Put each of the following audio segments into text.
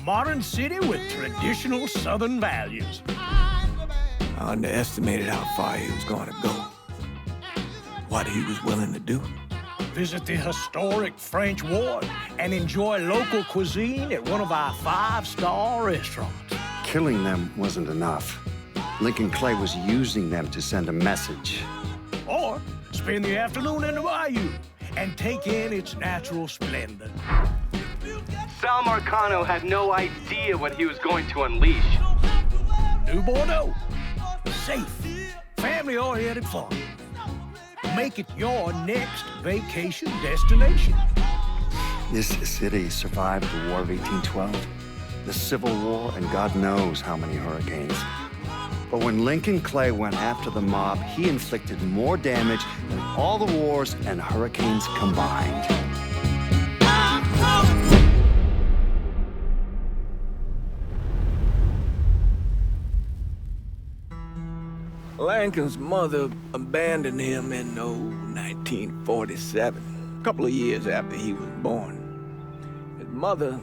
modern city with traditional Southern values. I underestimated how far he was going to go. What he was willing to do. Visit the historic French Ward and enjoy local cuisine at one of our 5-star restaurants. Killing them wasn't enough. Lincoln Clay was using them to send a message. Or spend the afternoon in the bayou and take in its natural splendor. Sal Marcano had no idea what he was going to unleash. New Bordeaux. Safe, family-oriented fun. Make it your next vacation destination. This city survived the War of 1812, the Civil War, and God knows how many hurricanes. But when Lincoln Clay went after the mob, he inflicted more damage than all the wars and hurricanes combined. Lincoln's mother abandoned him in 1947, a couple of years after he was born. His mother,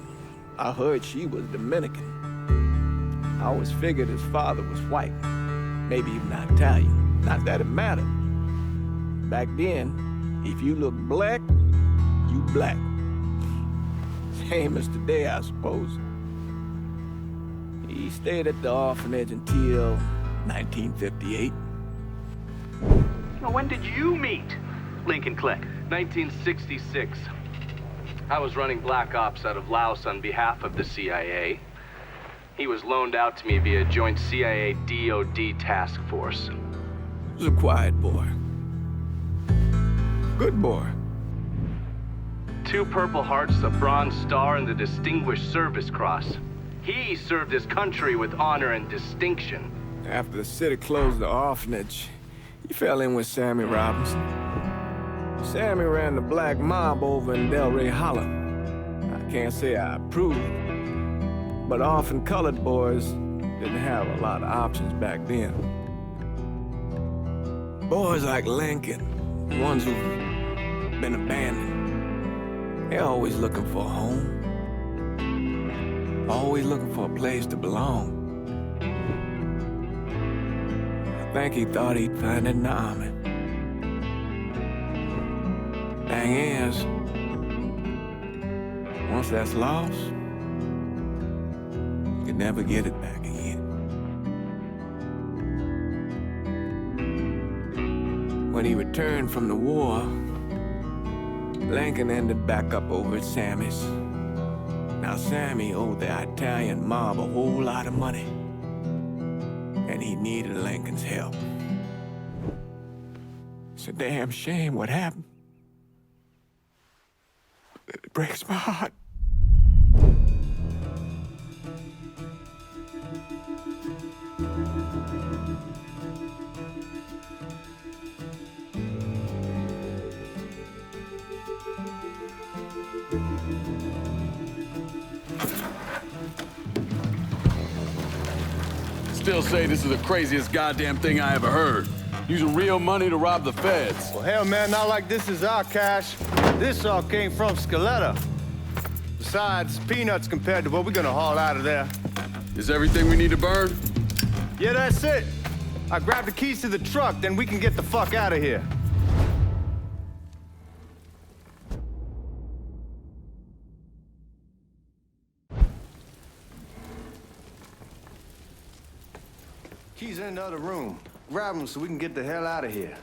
I heard she was Dominican. I always figured his father was white, maybe even Italian. Not that it mattered. Back then, if you look black, you black. Same as today, I suppose. He stayed at the orphanage until 1958. Now, when did you meet Lincoln Clay? 1966. I was running black ops out of Laos on behalf of the CIA. He was loaned out to me via joint CIA-DOD task force. He was a quiet boy. Good boy. 2 Purple Hearts, a Bronze Star, and the Distinguished Service Cross. He served his country with honor and distinction. After the city closed the orphanage, he fell in with Sammy Robinson. Sammy ran the black mob over in Delray Hollow. I can't say I approved, but orphan colored boys didn't have a lot of options back then. Boys like Lincoln, the ones who've been abandoned, they're always looking for a home. Always looking for a place to belong. I think he thought he'd find it in the army. Thing is, once that's lost, you can never get it back again. When he returned from the war, Lincoln ended back up over at Sammy's. Now, Sammy owed the Italian mob a whole lot of money, and he needed Lincoln's help. It's a damn shame what happened. It breaks my heart. Still say this is the craziest goddamn thing I ever heard. Using real money to rob the feds. Well, hell, man, not like this is our cash. This all came from Scaletta. Besides, peanuts compared to what we're gonna haul out of there. Is everything we need to burn? Yeah, that's it. I grabbed the keys to the truck, then we can get the fuck out of here. Keys in the other room. Grab them so we can get the hell out of here.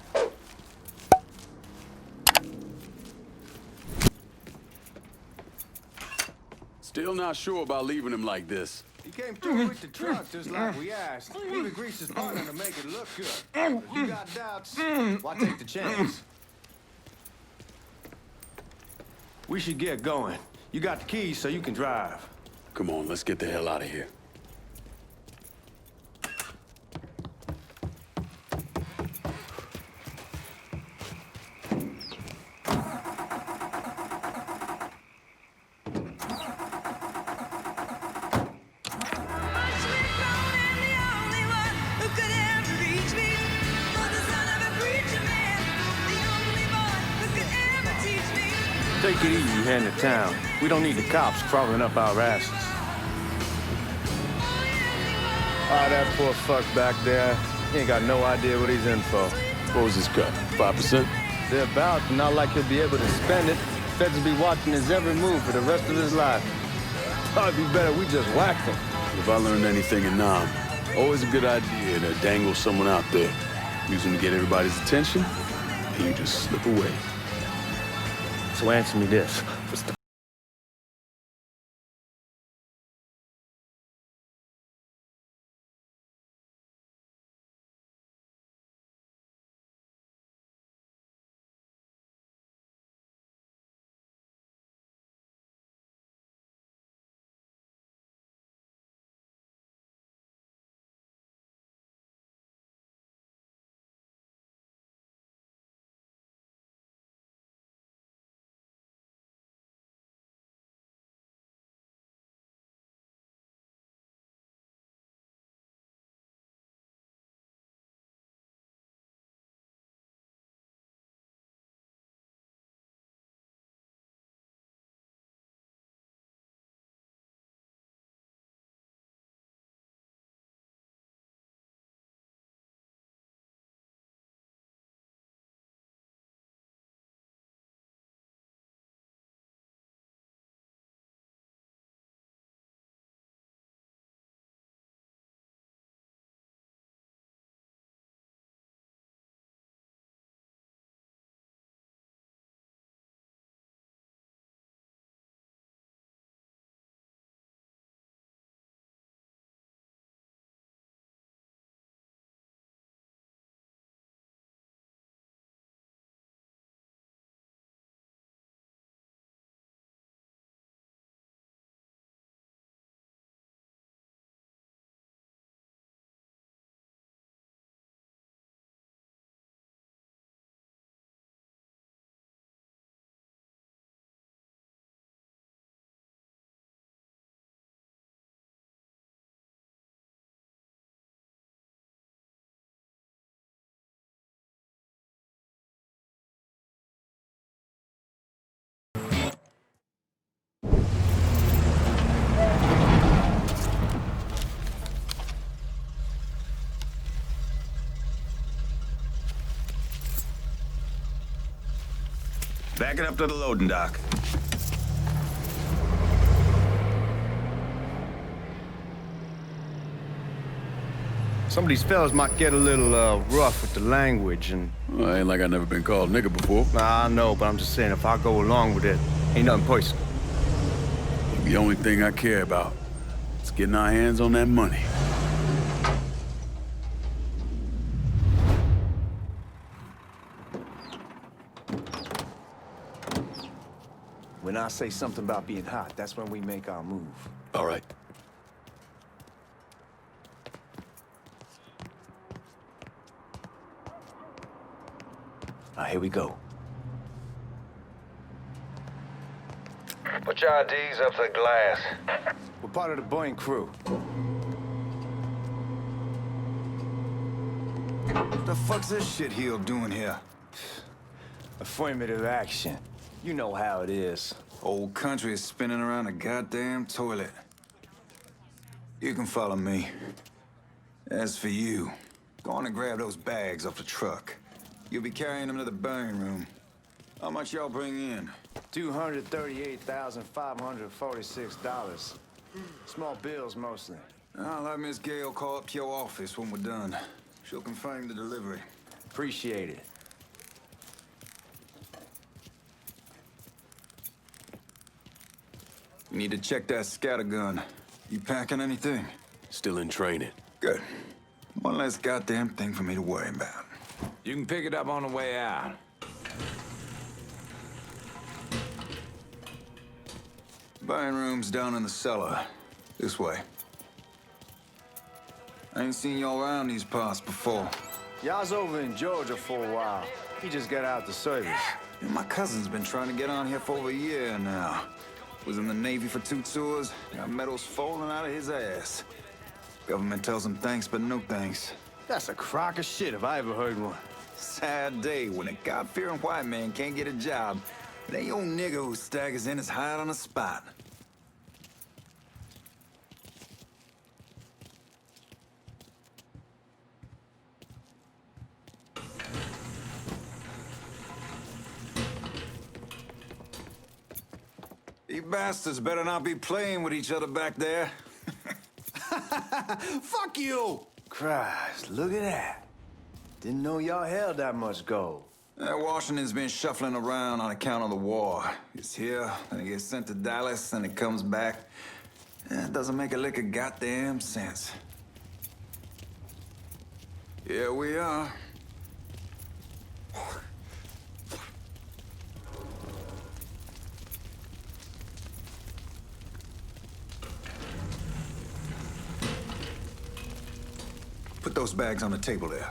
Still not sure about leaving him like this. He came through with the truck just like we asked. Even greased his partner to make it look good. If you got doubts, why take the chance? We should get going. You got the keys so you can drive. Come on, let's get the hell out of here. Take it easy heading to town. We don't need the cops crawling up our asses. Ah, that poor fuck back there. He ain't got no idea what he's in for. What was his cut? 5%? They're about, not like he'll be able to spend it. Feds will be watching his every move for the rest of his life. Probably be better we just whacked him. If I learned anything in Nam, always a good idea to dangle someone out there. Use them to get everybody's attention, and you just slip away. So answer me this. What's the Back it up to the loading dock. Some of these fellas might get a little rough with the language, and Well, ain't like I never been called nigga before. I know, but I'm just saying, if I go along with it, ain't nothing personal. The only thing I care about is getting our hands on that money. When I say something about being hot, that's when we make our move. All right. Here we go. Put your IDs up to the glass. We're part of the Boeing crew. What the fuck's this shitheel doing here? Affirmative action. You know how it is. Old country is spinning around a goddamn toilet. You can follow me. As for you, go on and grab those bags off the truck. You'll be carrying them to the burn room. How much y'all bring in? $238,546. Small bills, mostly. I'll let Miss Gale call up to your office when we're done. She'll confirm the delivery. Appreciate it. You need to check that scattergun. You packing anything? Still in training. Good. One less goddamn thing for me to worry about. You can pick it up on the way out. Buying room's down in the cellar. This way. I ain't seen y'all around these parts before. Y'all's over in Georgia for a while. He just got out the service. And my cousin's been trying to get on here for over a year now. Was in the Navy for 2 tours, got medals falling out of his ass. Government tells him thanks, but no thanks. That's a crock of shit if I ever heard one. Sad day when a God-fearing white man can't get a job. They old nigga who staggers in is hired on the spot. You bastards better not be playing with each other back there. Fuck you! Christ, look at that. Didn't know y'all held that much gold. Washington's been shuffling around on account of the war. It's here, then it gets sent to Dallas, then it comes back. It doesn't make a lick of goddamn sense. Here we are. Put those bags on the table there.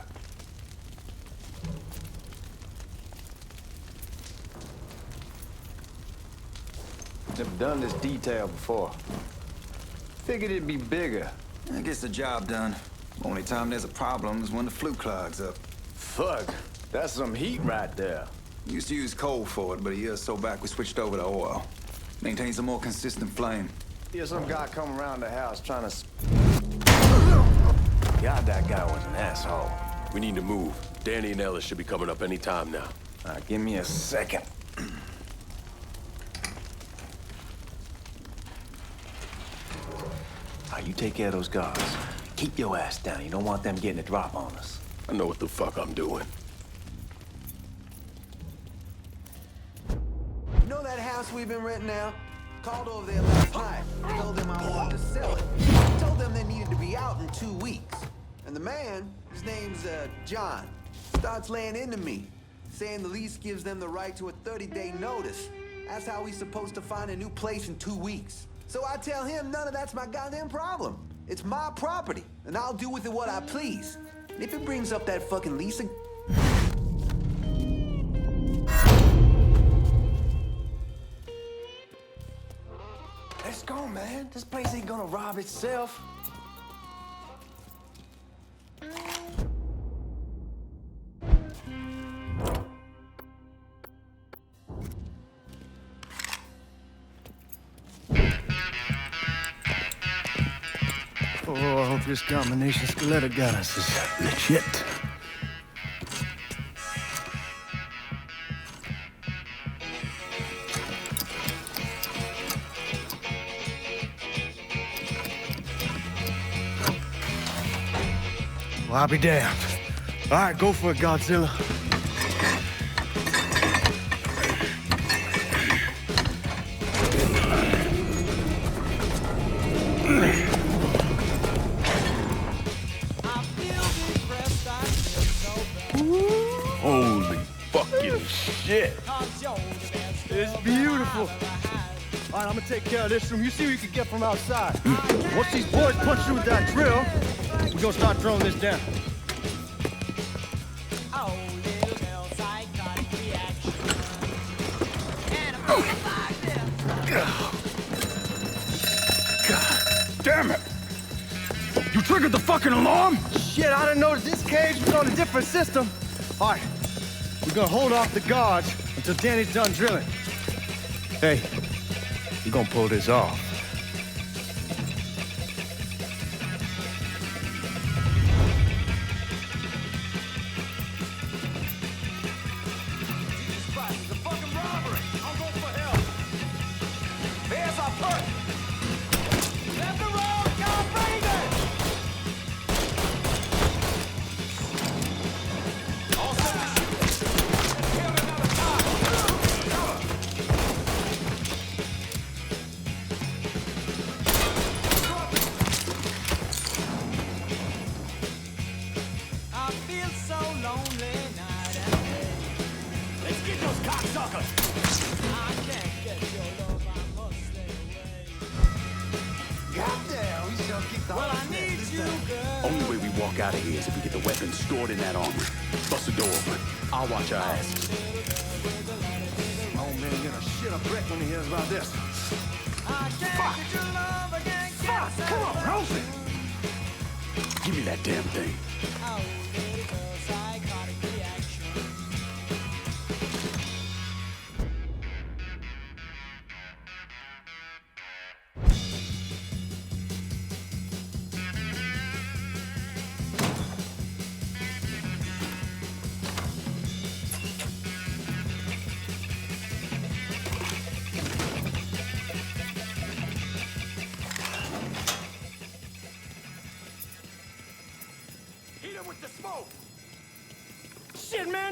Never done this detail before. Figured it'd be bigger. It gets the job done. Only time there's a problem is when the flue clogs up. Fuck, that's some heat right there. Used to use coal for it, but a year or so back we switched over to oil. Maintains a more consistent flame. Here's some guy come around the house trying to... God, that guy was an asshole. We need to move. Danny and Ellis should be coming up any time now. Give me a second. You take care of those guards. Keep your ass down. You don't want them getting a drop on us. I know what the fuck I'm doing. You know that house we've been renting out? Called over there last night. Told them I wanted to sell it. Told them they needed to be out in 2 weeks. And the man, his name's John, starts laying into me, saying the lease gives them the right to a 30-day notice. That's how he's supposed to find a new place in 2 weeks. So I tell him none of that's my goddamn problem. It's my property, and I'll do with it what I please. And if it brings up that fucking lease again... Let's go, man. This place ain't gonna rob itself. Oh, I hope this combination Scaletta got us is legit. Well, I'll be damned. All right, go for it, Godzilla. Holy fucking shit. It's beautiful. All right, I'm gonna take care of this room. You see what you can get from outside. Once these boys punch through with that drill, we're gonna start throwing this down. God damn it. You triggered the fucking alarm? Shit, I didn't know this cage was on a different system. All right, we're gonna hold off the guards until Danny's done drilling. Hey, we're gonna pull this off. Jesus Christ, it's a fucking robbery! I'll go for help! Here's our perk! Let the road go, Raven! All set! Give it another time! I feel so lonely night and day. Let's get those cocksuckers! I can't get your love, I must stay away. Goddamn, we shall kick the well, I need you, girl. Only way we walk out of here is if we get the weapons stored in that armory. Bust the door open. I'll watch our asses. Oh man, you're gonna shit a brick when he hears about this. I can't get your love, I can't get Fuck, come on, Rosie. Give me that damn thing. oh, little psychotic reaction.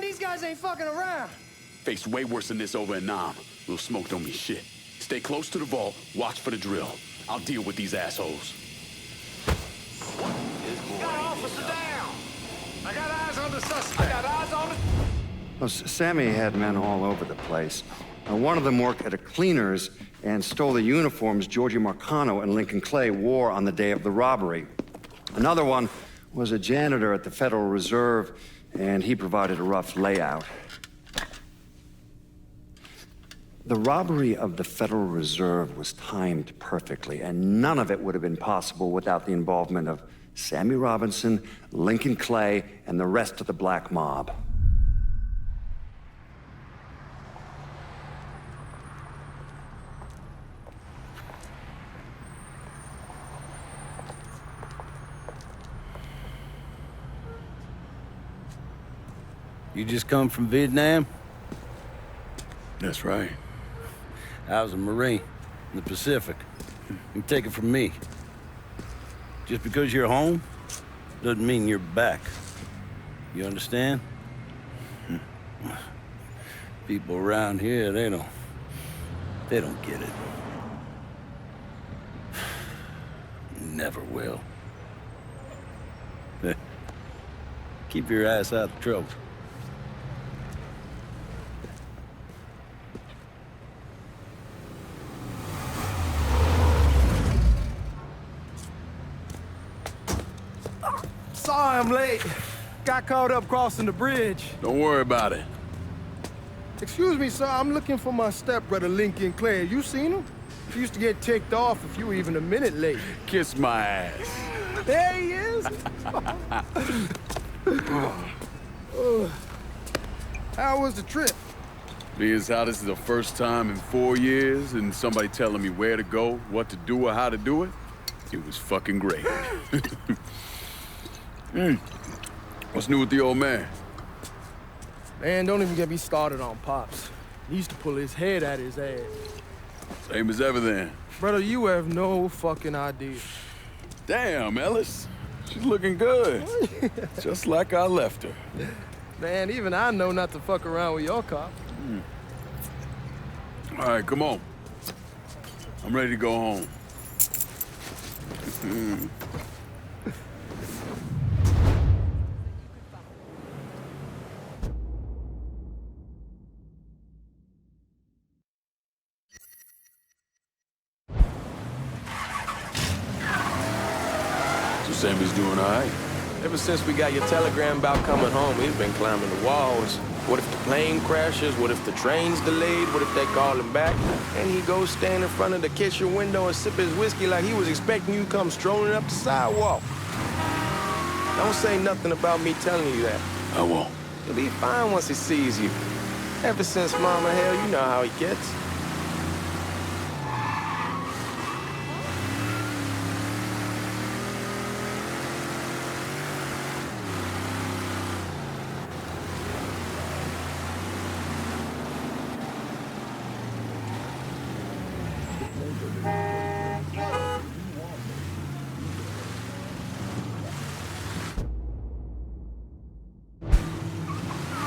these guys ain't fucking around. Faced way worse than this over in Nam. Little smoke don't mean shit. Stay close to the vault, watch for the drill. I'll deal with these assholes. Got officer down! I got eyes on the suspect. I got eyes on the... Well, Sammy had men all over the place. One of them worked at a cleaner's and stole the uniforms Georgie Marcano and Lincoln Clay wore on the day of the robbery. Another one was a janitor at the Federal Reserve, and he provided a rough layout. The robbery of the Federal Reserve was timed perfectly, and none of it would have been possible without the involvement of Sammy Robinson, Lincoln Clay, and the rest of the black mob. You just come from Vietnam? That's right. I was a Marine in the Pacific. You take it from me. Just because you're home doesn't mean you're back. You understand? People around here, they don't get it. Never will. Keep your ass out of trouble. Sorry I'm late. Got caught up crossing the bridge. Don't worry about it. Excuse me, sir. I'm looking for my stepbrother, Lincoln Clay. You seen him? He used to get ticked off if you were even a minute late. Kiss my ass. There he is. How was the trip? Being as how this is the first time in 4 years and somebody telling me where to go, what to do, or how to do it, it was fucking great. What's new with the old man? Man, don't even get me started on Pops. He used to pull his head out his ass. Same as ever then. Brother, you have no fucking idea. Damn, Ellis. She's looking good. Just like I left her. Man, even I know not to fuck around with your cop. All right, come on. I'm ready to go home. Sammy's doing all right. Ever since we got your telegram about coming home, he's been climbing the walls. What if the plane crashes? What if the train's delayed? What if they call him back? And he goes stand in front of the kitchen window and sip his whiskey like he was expecting you to come strolling up the sidewalk. Don't say nothing about me telling you that. I won't. He'll be fine once he sees you. Ever since Mama, hell, you know how he gets.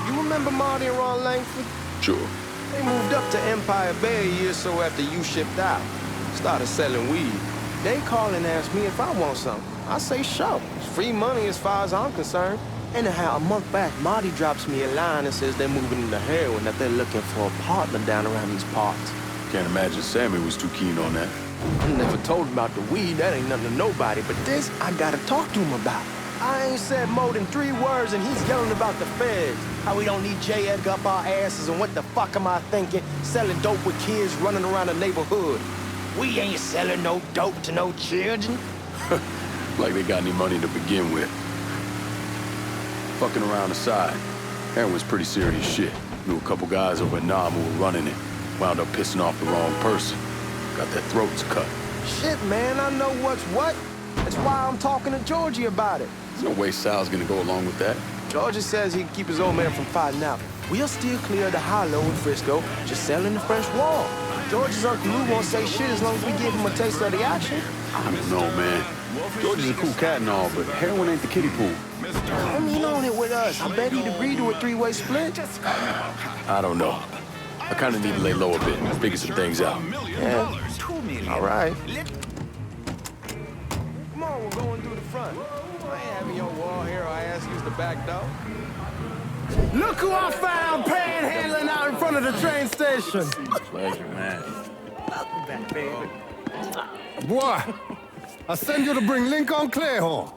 Remember Marty and Ron Langford? Sure. They moved up to Empire Bay a year or so after you shipped out. Started selling weed. They call and ask me if I want something. I say sure. It's free money as far as I'm concerned. Anyhow, a month back, Marty drops me a line and says they're moving into heroin, that they're looking for a partner down around these parts. Can't imagine Sammy was too keen on that. I never told him about the weed. That ain't nothing to nobody. But this, I gotta talk to him about. I ain't said more than 3 words and he's yelling about the feds. How we don't need J. Edgar up our asses and what the fuck am I thinking? Selling dope with kids running around the neighborhood. We ain't selling no dope to no children. Like they got any money to begin with. Fucking around aside, heroin's pretty serious shit. Knew a couple guys over at Nam who were running it. Wound up pissing off the wrong person. Got their throats cut. Shit, man, I know what's what. That's why I'm talking to Georgie about it. There's no way Sal's gonna go along with that. Georgie says he can keep his old man from fighting out. We'll still clear the hollow in Frisco, just selling the French wall. George's Uncle Lou won't say shit as long as we give him a taste of the action. I don't know, man. George is a cool cat and all, but heroin ain't the kiddie pool. Homie, he on it with us. I bet he'd agree to a three-way split. I don't know. I kind of need to lay low a bit and figure some things out. Yeah. All right. Come on, we're going through the front. I ain't having your wall hero ass use the back door. Look who I found panhandling out in front of the train station. Pleasure, man. Welcome back, baby. Boy, I send you to bring Lincoln Clay home.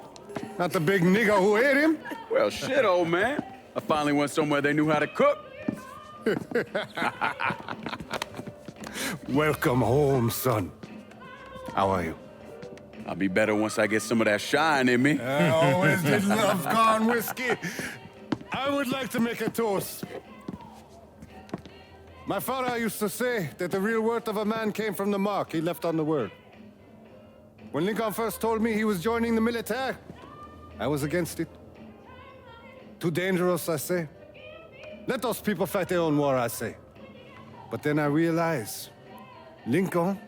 Not the big nigga who ate him. Well, shit, old man. I finally went somewhere they knew how to cook. Welcome home, son. How are you? I'll be better once I get some of that shine in me. I always did love corn whiskey. I would like to make a toast. My father used to say that the real worth of a man came from the mark he left on the world. When Lincoln first told me he was joining the military, I was against it. Too dangerous, I say. Let those people fight their own war, I say. But then I realized Lincoln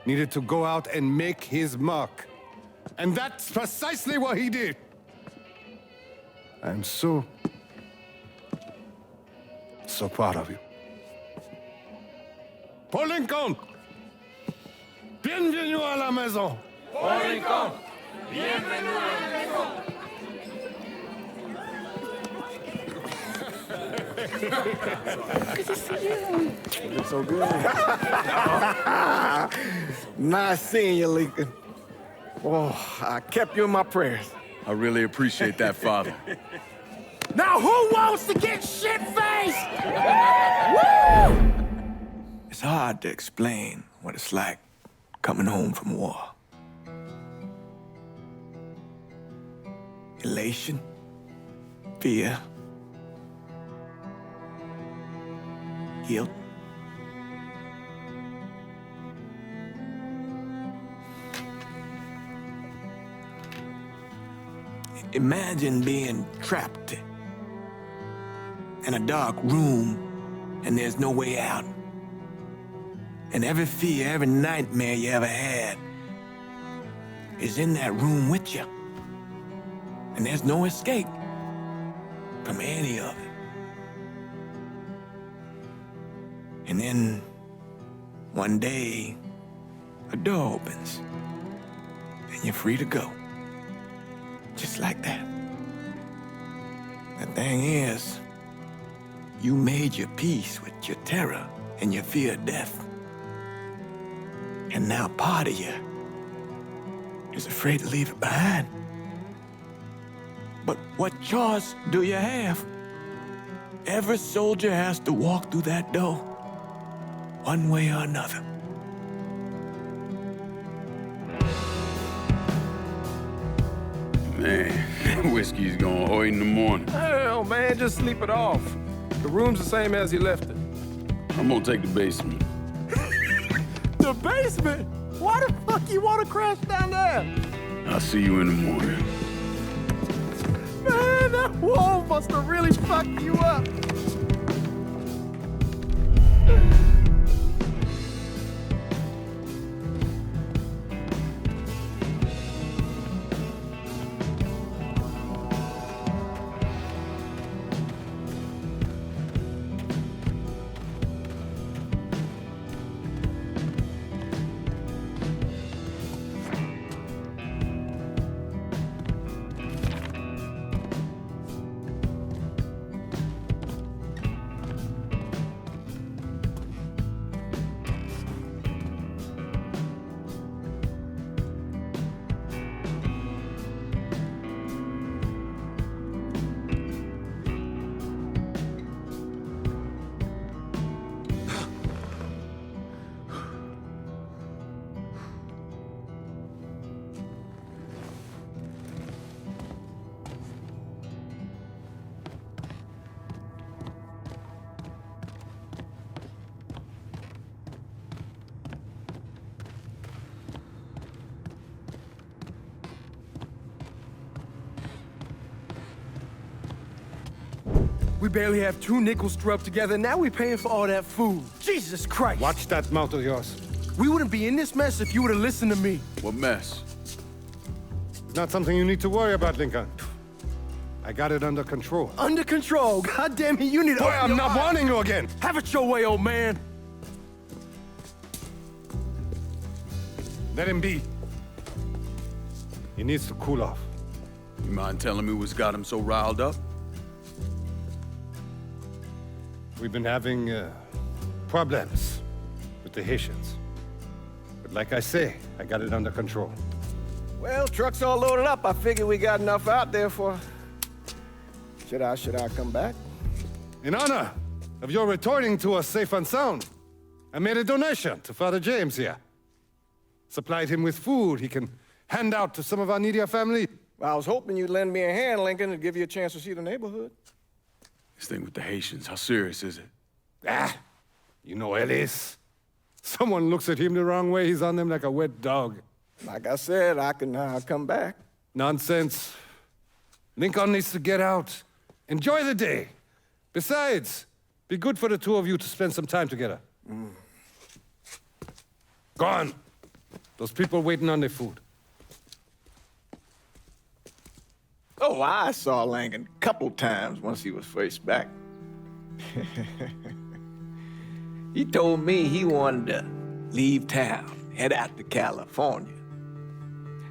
needed to go out and make his mark. And that's precisely what he did. I'm so proud of you. Paul Lincoln! Bienvenue à la maison! Paul Lincoln! Bienvenue à la maison! Good to see you. You look so good. Nice seeing you, Lincoln. Oh, I kept you in my prayers. I really appreciate that, Father. Now who wants to get shit-faced? Woo! It's hard to explain what it's like coming home from war. Elation, fear, guilt. Imagine being trapped in a dark room and there's no way out. And every fear, every nightmare you ever had is in that room with you. And there's no escape from any of it. And then one day, a door opens and you're free to go. Just like that. The thing is, you made your peace with your terror and your fear of death. And now part of you is afraid to leave it behind. But what choice do you have? Every soldier has to walk through that door, one way or another. Man, whiskey's gonna hoy in the morning. Hell, man, just sleep it off. The room's the same as you left it. I'm gonna take the basement. The basement? Why the fuck you want to crash down there? I'll see you in the morning. Man, that wall must have really fucked you up. We barely have 2 nickels to rub together, now we're paying for all that food. Jesus Christ! Watch that mouth of yours. We wouldn't be in this mess if you would have listened to me. What mess? It's not something you need to worry about, Lincoln. I got it under control. Under control? God damn it, you need to... Boy, I'm not warning you again! Have it your way, old man. Let him be. He needs to cool off. You mind telling me what's got him so riled up? We've been having problems with the Haitians. But like I say, I got it under control. Well, truck's all loaded up. I figure we got enough out there for... Should I come back? In honor of your returning to us safe and sound, I made a donation to Father James here. Supplied him with food he can hand out to some of our needier family. Well, I was hoping you'd lend me a hand, Lincoln, and give you a chance to see the neighborhood. This thing with the Haitians, how serious is it? Ah, you know Ellis. Someone looks at him the wrong way, he's on them like a wet dog. Like I said, I can come back. Nonsense. Lincoln needs to get out. Enjoy the day. Besides, be good for the two of you to spend some time together. Go on. Those people waiting on their food. Oh, I saw Lincoln a couple times once he was first back. He told me he wanted to leave town, head out to California.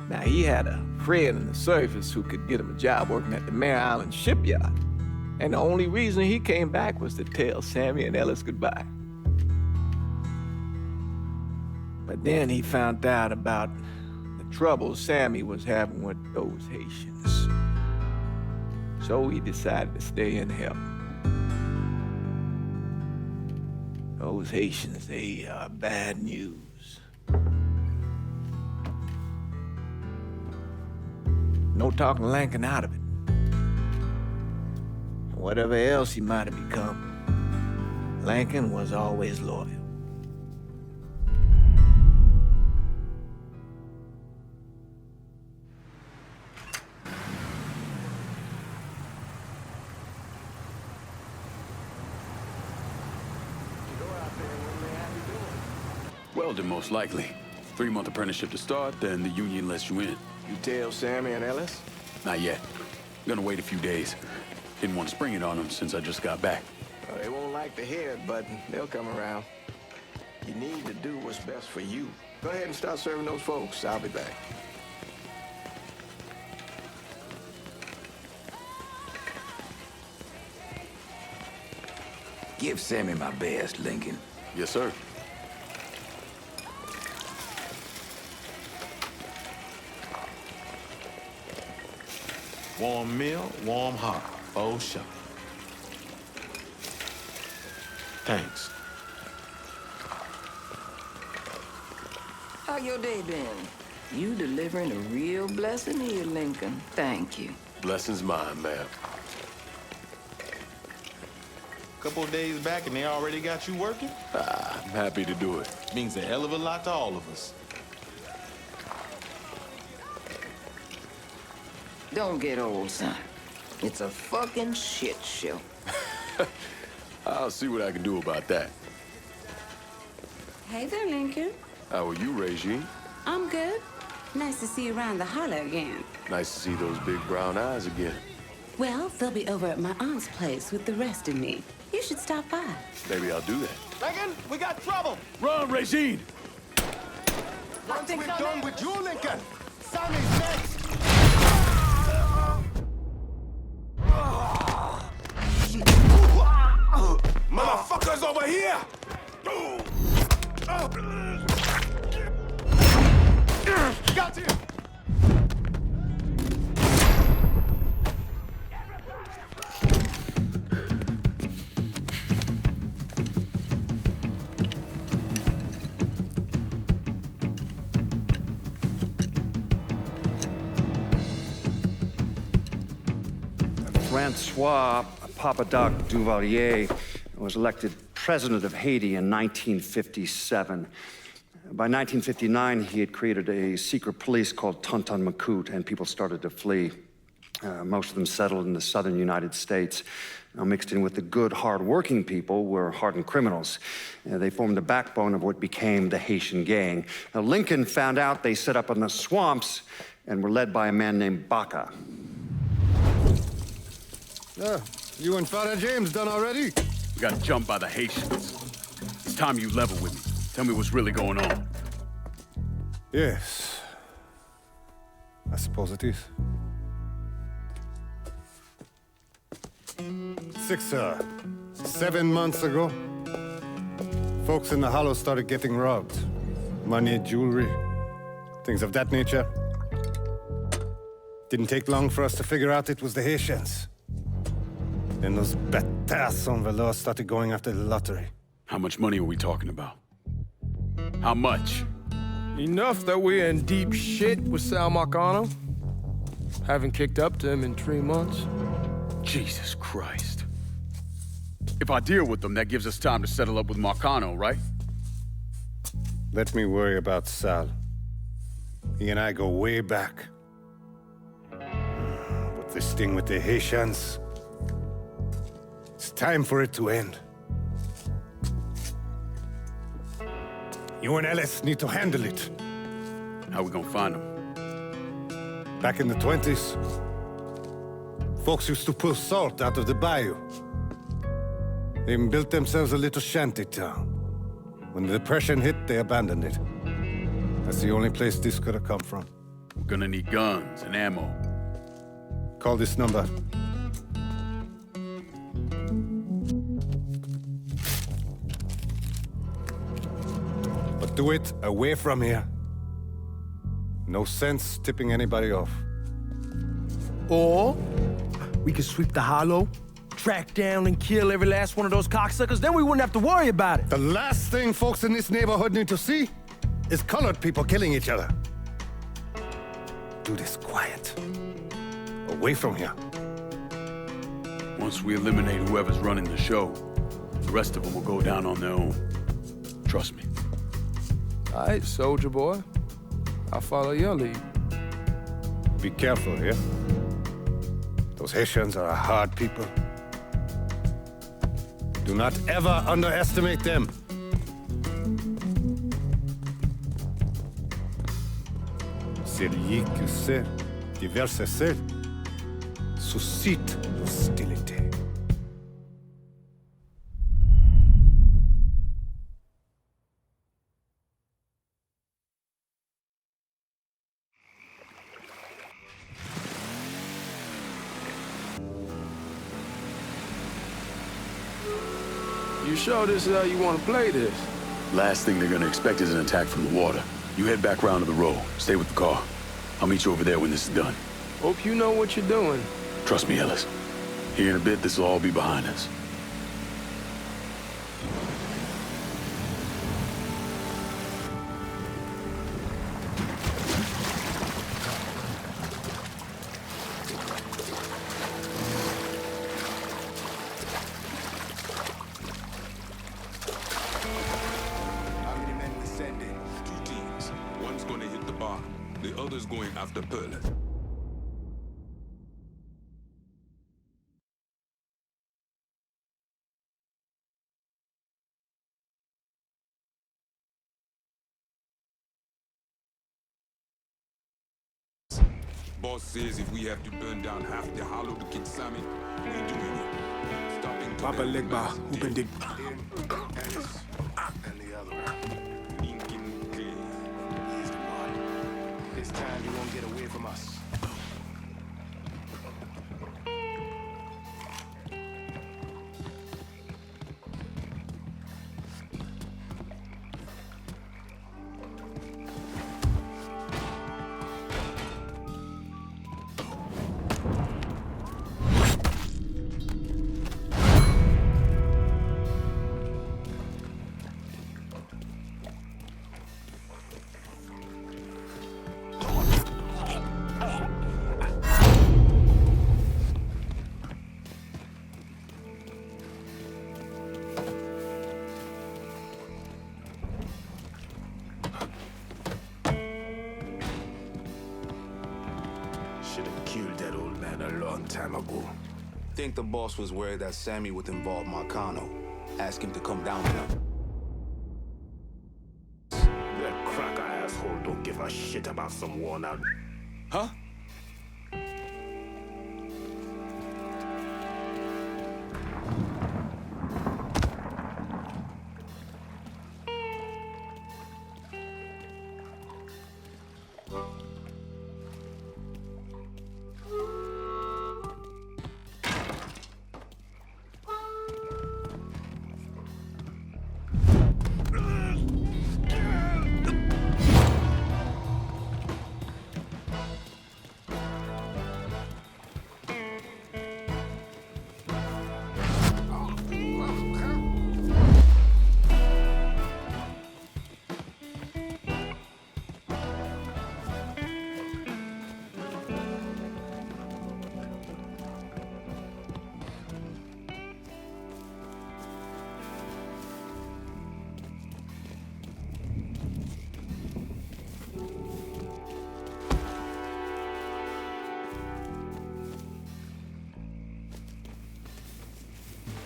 Now, he had a friend in the service who could get him a job working at the Mare Island shipyard. And the only reason he came back was to tell Sammy and Ellis goodbye. But then he found out about the trouble Sammy was having with those Haitians. So he decided to stay and help. Those Haitians, they are bad news. No talking Lincoln out of it. Whatever else he might have become, Lincoln was always loyal. Welding, most likely. 3-month apprenticeship to start, then the union lets you in. You tell Sammy and Ellis? Not yet. Gonna wait a few days. Didn't want to spring it on them since I just got back. They won't like to hear it, but they'll come around. You need to do what's best for you. Go ahead and start serving those folks. I'll be back. Give Sammy my best, Lincoln. Yes, sir. Warm meal, warm heart. Oh, sure. Thanks. How your day been? You delivering a real blessing here, Lincoln. Thank you. Blessing's mine, ma'am. Couple of days back and they already got you working? I'm happy to do it. Means a hell of a lot to all of us. Don't get old, son. It's a fucking shit show. I'll see what I can do about that. Hey there, Lincoln. How are you, Regine? I'm good. Nice to see you around the holler again. Nice to see those big brown eyes again. Well, they'll be over at my aunt's place with the rest of me. You should stop by. Maybe I'll do that. Lincoln, we got trouble! Run, Regine! Once we're done with you, Lincoln, Sammy's next! Motherfuckers over here! Got you! Francois Papadoc Duvalier was elected president of Haiti in 1957. By 1959, he had created a secret police called Tonton Macoute, and people started to flee. Most of them settled in the southern United States. Now, mixed in with the good, hard-working people were hardened criminals. They formed the backbone of what became the Haitian gang. Now, Lincoln found out they set up in the swamps and were led by a man named Baca. You and Father James done already? We got jumped by the Haitians. It's time you level with me. Tell me what's really going on. Yes. I suppose it is. 7 months ago, folks in the Hollow started getting robbed. Money, jewelry, things of that nature. Didn't take long for us to figure out it was the Haitians. Then those bâtards on velours started going after the lottery. How much money are we talking about? How much? Enough that we're in deep shit with Sal Marcano. Haven't kicked up to him in 3 months. Jesus Christ. If I deal with them, that gives us time to settle up with Marcano, right? Let me worry about Sal. He and I go way back. But this thing with the Haitians, it's time for it to end. You and Ellis need to handle it. How we gonna find them? Back in the 20s, folks used to pull salt out of the bayou. They even built themselves a little shanty town. When the Depression hit, they abandoned it. That's the only place this could have come from. We're gonna need guns and ammo. Call this number. But do it away from here. No sense tipping anybody off. Or we could sweep the Hollow, track down and kill every last one of those cocksuckers, then we wouldn't have to worry about it. The last thing folks in this neighborhood need to see is colored people killing each other. Do this quiet. Away from here. Once we eliminate whoever's running the show, the rest of them will go down on their own. Trust me. All right, soldier boy. I'll follow your lead. Be careful here. Those Haitians are a hard people. Do not ever underestimate them. Celui qui sait diverser seul suscite l'hostilité. You sure this is how you want to play this? Last thing they're gonna expect is an attack from the water. You head back round to the road. Stay with the car. I'll meet you over there when this is done. Hope you know what you're doing. Trust me, Ellis. Here in a bit, this will all be behind us. The other's going after Pearl. Boss says if we have to burn down half the Hollow to get Sammy, we're doing it. Stopping Papa Legba, open the... And the other one. Lincoln Clay. He's the one. This time you won't get away from us. time ago. Think the boss was worried that Sammy would involve Marcano. Ask him to come down here. That cracker asshole don't give a shit about some worn out. Huh?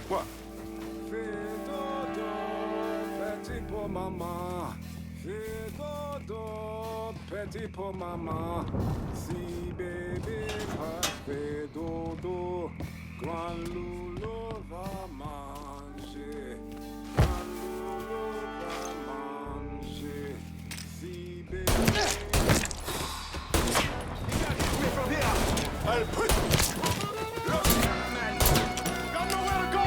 What? Fais dodo, petit pour maman. Fais dodo, petit pour maman. Si bébé pas fait dodo, grand loulou va manger. Grand loulou va manger. Si bébé... I'll put... Look, man. Got nowhere to go.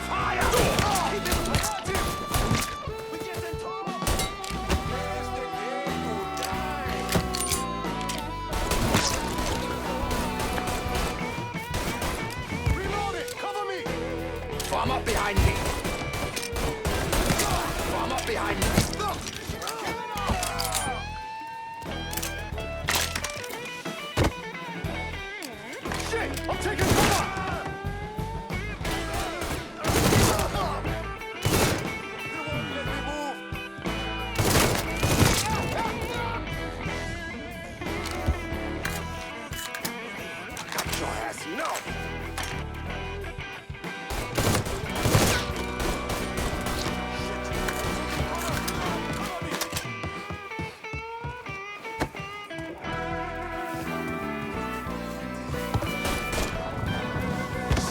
Fire! We get in trouble. Where's the kid who died? Reload it. Cover me. Form up behind me. Form up behind me. Shit! I'm taking cover! Cut your ass now.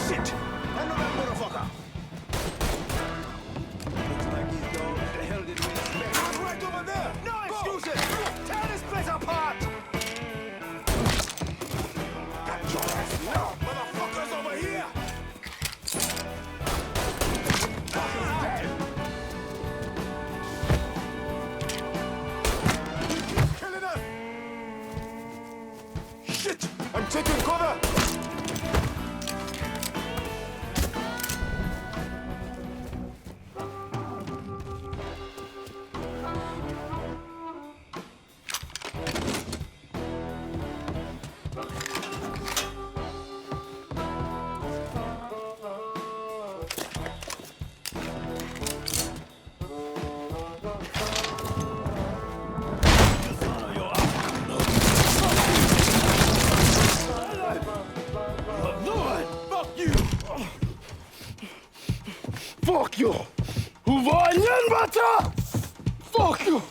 Shit! Handle that motherfucker! Looks like he's gone. What the hell did we expect? I'm right over there! No excuses! Tear this place apart! Got your ass now! Motherfuckers over here! He's killing us! Shit! I'm taking cover! Fuck you! Who var igen, brata? Fuck you!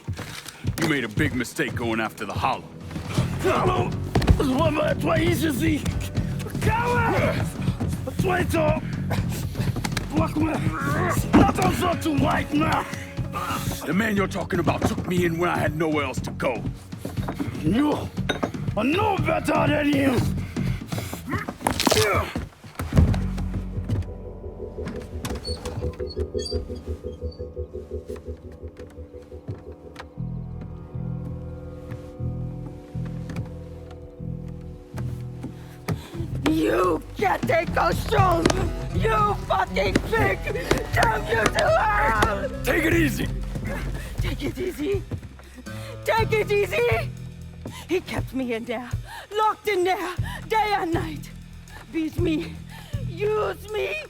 You made a big mistake going after the Hollow. Hallo! Vad var det easy? Coward! Wait up! Fuck me! Not also too white now! The man you're talking about took me in when I had nowhere else to go. You are no better than you! You can't take those shows! You fucking pig! Damn you to hell! Take it easy! Take it easy! Take it easy! He kept me in there, locked in there, day and night. Beat me, use me.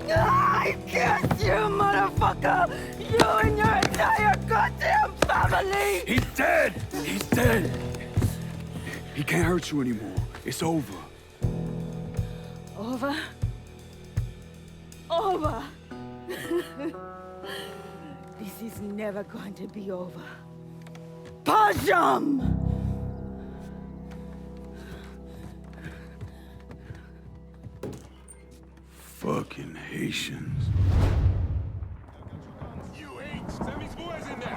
I curse you, motherfucker! You and your entire goddamn family! He's dead! He's dead! He can't hurt you anymore. It's over. over. Over. This is never going to be over. Pajam! Fucking Haitians. You ain't. Send these boys in there.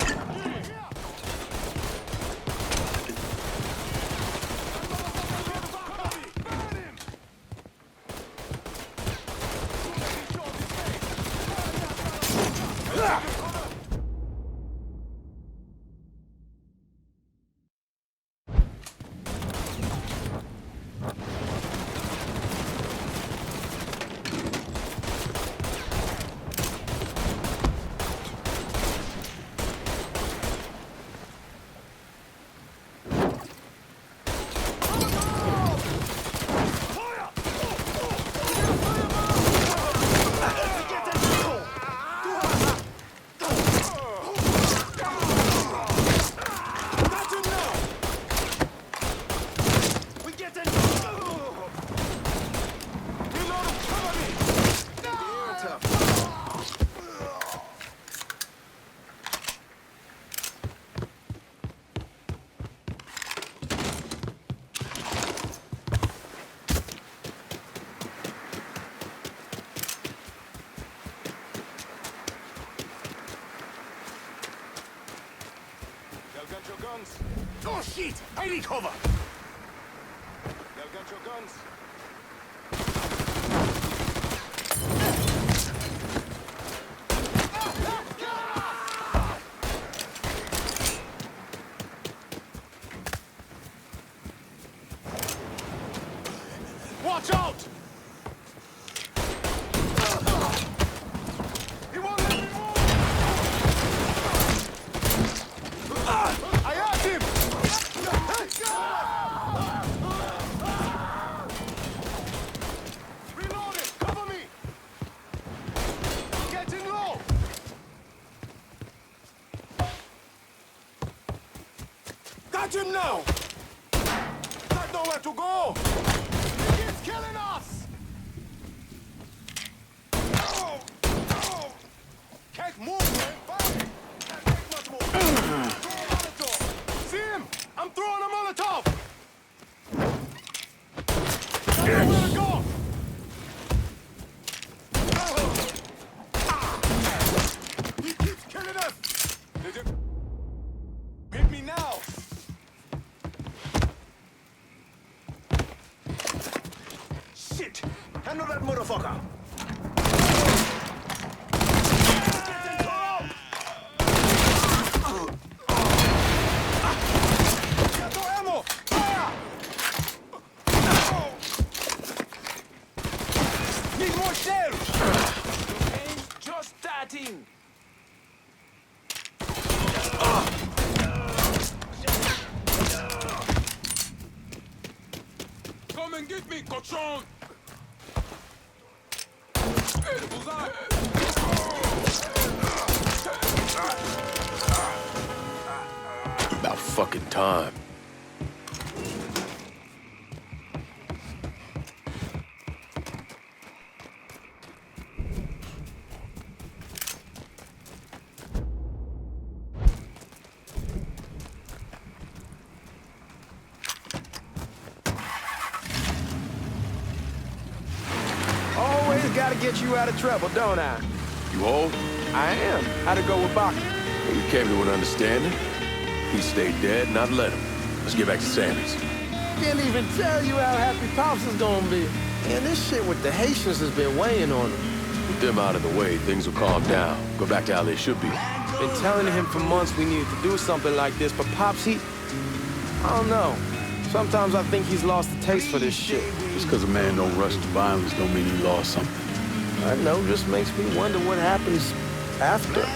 Oh shit! I need cover! Y'all got your guns? Watch out! He won't let me move! I have him! Reload it! Cover me! Getting low! Got him now! Got nowhere to go! He's killing us! Can't move, man! Fire! Can't take much more! Throw a Molotov! See him! I'm throwing a Molotov! Yes. Where to go? He keeps killing us! Hit me now! Shit! Handle that motherfucker! Got no ammo! Fire! Need more shells! Game's just starting! Come and get me, cochon! About fucking time. Always gotta get you out of trouble, don't I? You hold? I am. How'd it go with Baki? We came to an understanding. He stayed dead, and I'd let him. Let's get back to Sammy's. Can't even tell you how happy Pops is gonna be. Man, this shit with the Haitians has been weighing on him. With them out of the way, things will calm down. Go back to how they should be. Been telling him for months we needed to do something like this, but Pops, I don't know. Sometimes I think he's lost the taste for this shit. Just because a man don't rush to violence don't mean he lost something. I know, just makes me wonder what happens after,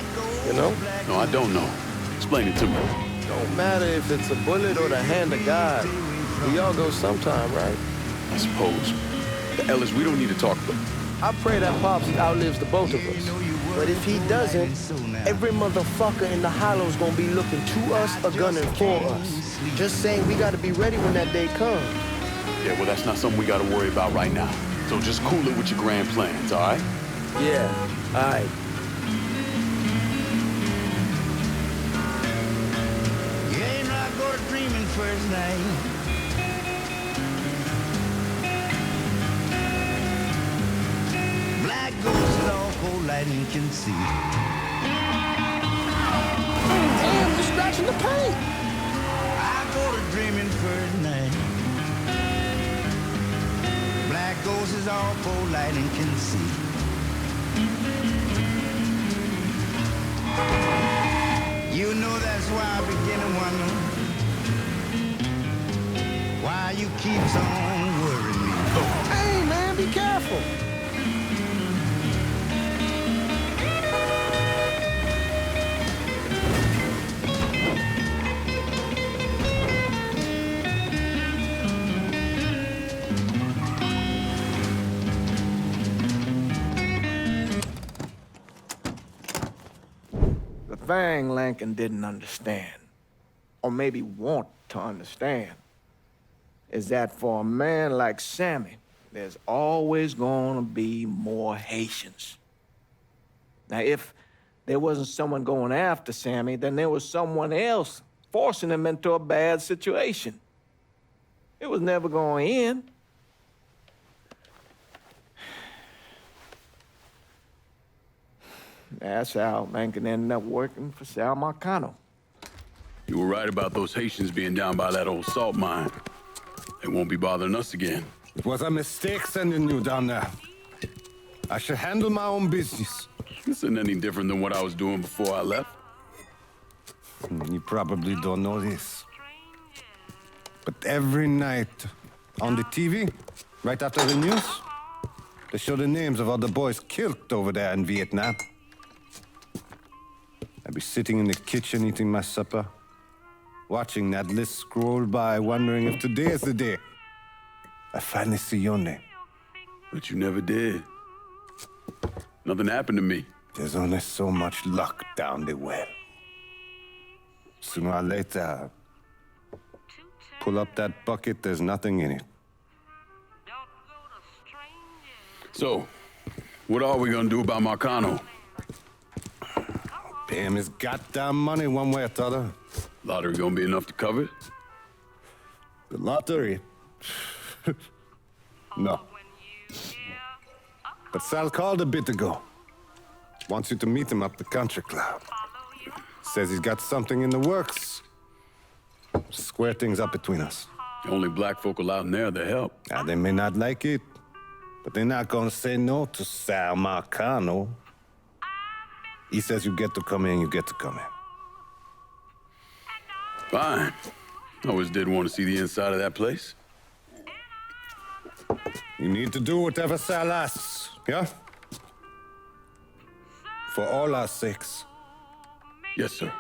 you know? No, I don't know. Explain it to me. Don't matter if it's a bullet or the hand of God. We all go sometime, right? I suppose. Ellis, we don't need to talk about. I pray that Pops outlives the both of us. But if he doesn't, every motherfucker in the hollow's gonna be looking to us or gunning for us. Just saying we gotta be ready when that day comes. Yeah, well, that's not something we gotta worry about right now. It's So just cool it with your grand plans, all right? Yeah, all right. You ain't not go to dreaming first night. Black ghosts at all cold lightning can see. Damn, you're scratching the paint. I go to dreaming first night. Black ghosts is all cold lightning can see. You know that's why I begin to wonder why you keeps on worrying me. Hey, man, be careful. The thing Lincoln didn't understand, or maybe want to understand, is that for a man like Sammy, there's always gonna be more Haitians. Now, if there wasn't someone going after Sammy, then there was someone else forcing him into a bad situation. It was never going to end. That's how Lincoln ended up working for Sal Marcano. You were right about those Haitians being down by that old salt mine. They won't be bothering us again. It was a mistake sending you down there. I should handle my own business. This isn't any different than what I was doing before I left. You probably don't know this. But every night on the TV, right after the news, they show the names of all the boys killed over there in Vietnam. I'd be sitting in the kitchen eating my supper, watching that list scroll by, wondering if today is the day I finally see your name. But you never did. Nothing happened to me. There's only so much luck down the well. Sooner or later, pull up that bucket, there's nothing in it. So, what are we gonna do about Marcano? Pay him his goddamn money one way or the other. Lottery gonna be enough to cover it? The lottery? No. But Sal called a bit ago. Wants you to meet him up the country club. Says he's got something in the works. Square things up between us. The only black folk allowed in there to help. They may not like it, but they're not gonna say no to Sal Marcano. He says you get to come in, you get to come in. Fine. I always did want to see the inside of that place. You need to do whatever Sal asks, yeah? For all our sakes. Yes, sir.